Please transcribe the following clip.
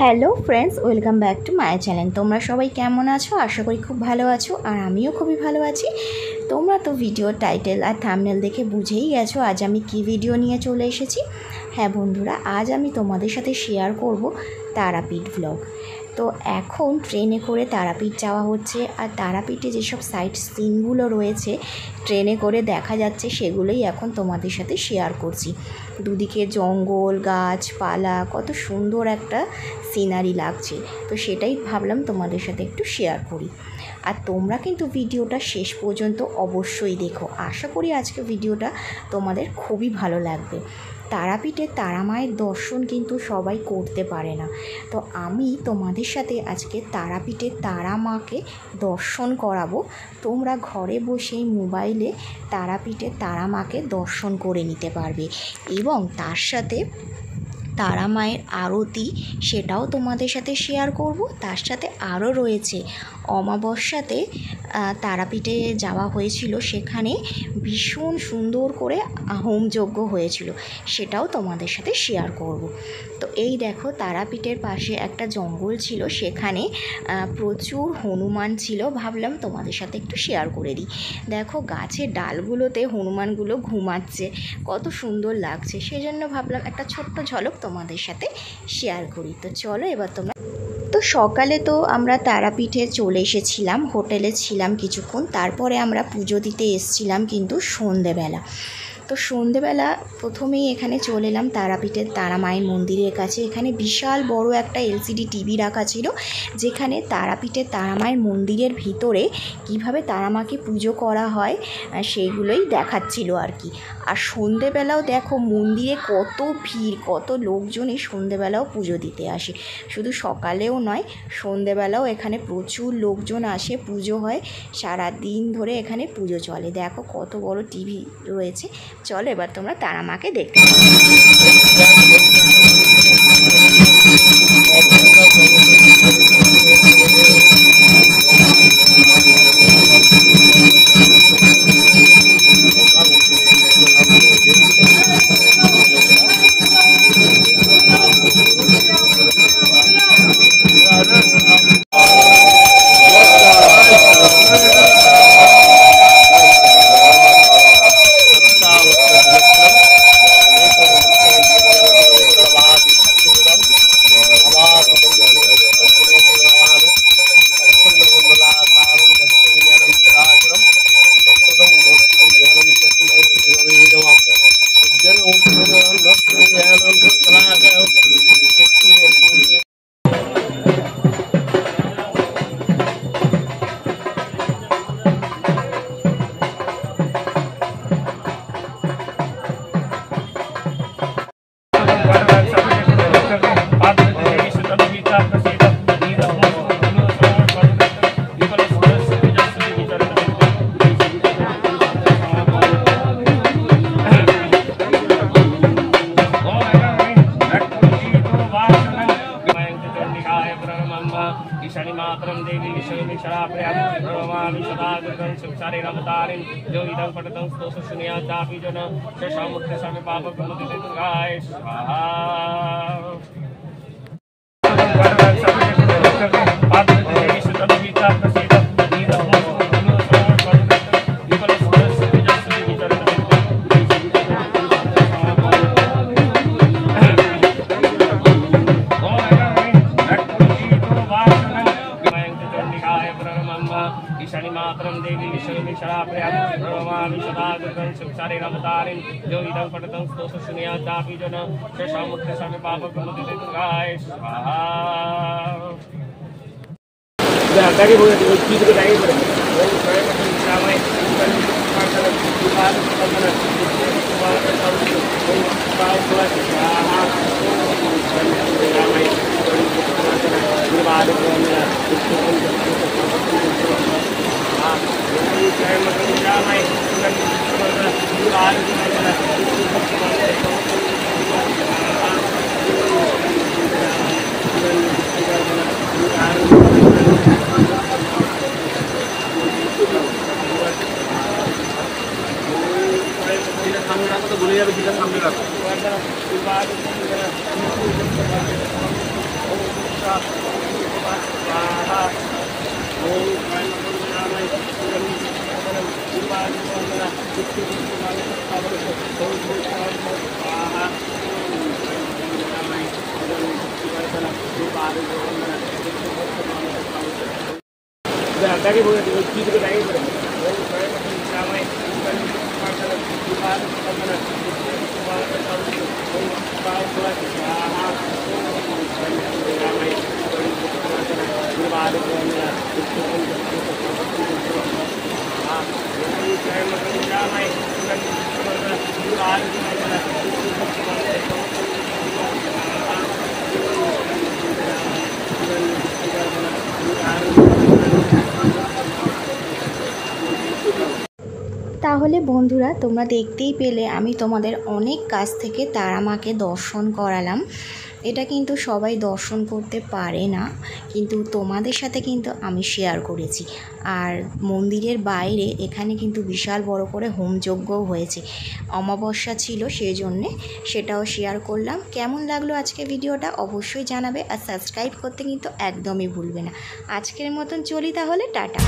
Hello friends, welcome back to my channel. তোমরা সবাই কেমন আছো? আশা করি খুব ভালো আছো, আর আমিও খুবই ভালো আছি। তোমরা তো ভিডিওর টাইটেল আর থাম্বনেল দেখে বুঝেই গেছো আজ আমি কি ভিডিও নিয়ে চলে এসেছি। হ্যাঁ বন্ধুরা, আজ আমি তোমাদের সাথে শেয়ার করব তারাপীঠ ব্লগ। তো এখন ট্রেনে করে তারাপীঠ যাওয়া হচ্ছে, আর তারাপীঠে যেসব সাইট সিনগুলো রয়েছে ট্রেনে করে দেখা যাচ্ছে সেগুলোই এখন তোমাদের সাথে শেয়ার করছি। দুদিকে জঙ্গল, গাছপালা, কত সুন্দর একটা সিনারি লাগছে। তো সেটাই ভাবলাম তোমাদের সাথে একটু শেয়ার করি। আর তোমরা কিন্তু ভিডিওটা শেষ পর্যন্ত অবশ্যই দেখো। আশা করি আজকে ভিডিওটা তোমাদের খুবই ভালো লাগবে। তারাপীঠে তারা মায়ের দর্শন কিন্তু সবাই করতে পারে না। তো আমি তোমাদের সাথে আজকে তারাপীঠে তারা মাকে দর্শন করাবো। তোমরা ঘরে বসেই মোবাইলে তারাপীঠে তারা মাকে দর্শন করে নিতে পারবে, এবং তার সাথে তারা মায়ের আরতি, সেটাও তোমাদের সাথে শেয়ার করব। তার সাথে আরও রয়েছে অমাবস্যাতে তারাপীঠে যাওয়া হয়েছিল, সেখানে ভীষণ সুন্দর করে হোমযজ্ঞ হয়েছিল, সেটাও তোমাদের সাথে শেয়ার করব। তো এই দেখো, তারাপীঠের পাশে একটা জঙ্গল ছিল, সেখানে প্রচুর হনুমান ছিল। ভাবলাম তোমাদের সাথে একটু শেয়ার করে দিই। দেখো গাছের ডালগুলোতে হনুমানগুলো ঘুমাচ্ছে, কত সুন্দর লাগছে। সেজন্য ভাবলাম একটা ছোট্ট ঝলক তোমাদের সাথে শেয়ার করি। তো চলো এবার তোমরা। তো সকালে তো আমরা তারাপীঠে চলে এসেছিলাম, হোটেলে ছিলাম কিছুক্ষণ, তারপরে আমরা পুজো দিতে এসেছিলাম কিন্তু সন্ধেবেলা। তো সন্ধেবেলা প্রথমেই এখানে চলে এলাম তারাপীঠের তারা মায়ের মন্দিরের কাছে। এখানে বিশাল বড় একটা এলসিডি টিভি রাখা ছিল, যেখানে তারাপীঠের তারা মায়ের মন্দিরের ভিতরে কিভাবে তারা মাকে পুজো করা হয় সেইগুলোই দেখাচ্ছিল আর কি। আর সন্ধেবেলাও দেখো মন্দিরে কত ভিড়, কত লোকজন এই সন্ধেবেলাও পুজো দিতে আসে। শুধু সকালেও নয়, সন্ধেবেলাও এখানে প্রচুর লোকজন আসে, পুজো হয়, সারা দিন ধরে এখানে পুজো চলে। দেখো কত বড় টিভি রয়েছে। চলো এবার তোমরা তারা মাকে দেখতে পাবে। मातरम देवी जो इदं पठतं स्तोत्र सुनियातापि जन शशामुत्र सर्व पाप प्रमुदिते दुर्गाय स्वाहा। मातरम देवी जो इदं पठतं स्तोत्र सुनियातापि जन शशामुत्र सर्व पाप प्रमुदिते दुर्गाय स्वाहा। गाड़ी बोल रही है चीज को गाड़ी बोल रही है वो स्वयं अपने समय पाठन विभाग संबंध সামনে রাখো তো ভুলে যাবে, যেটা সামনে রাখো। Dari boleh kita juga dari boleh. Ramai masalah kita তাহলে বন্ধুরা তোমরা দেখতেই পেলে আমি তোমাদের অনেক কাছ থেকে তারা মাকে দর্শন করালাম। এটা কিন্তু সবাই দর্শন করতে পারে না, কিন্তু তোমাদের সাথে কিন্তু আমি শেয়ার করেছি। আর মন্দিরের বাইরে এখানে কিন্তু বিশাল বড় করে হোমযজ্ঞও হয়েছে, অমাবস্যা ছিল সেই জন্যে সেটাও শেয়ার করলাম। কেমন লাগলো আজকে ভিডিওটা অবশ্যই জানাবে, আর সাবস্ক্রাইব করতে কিন্তু একদমই ভুলবে না। আজকের মতন চলি তাহলে, টাটা।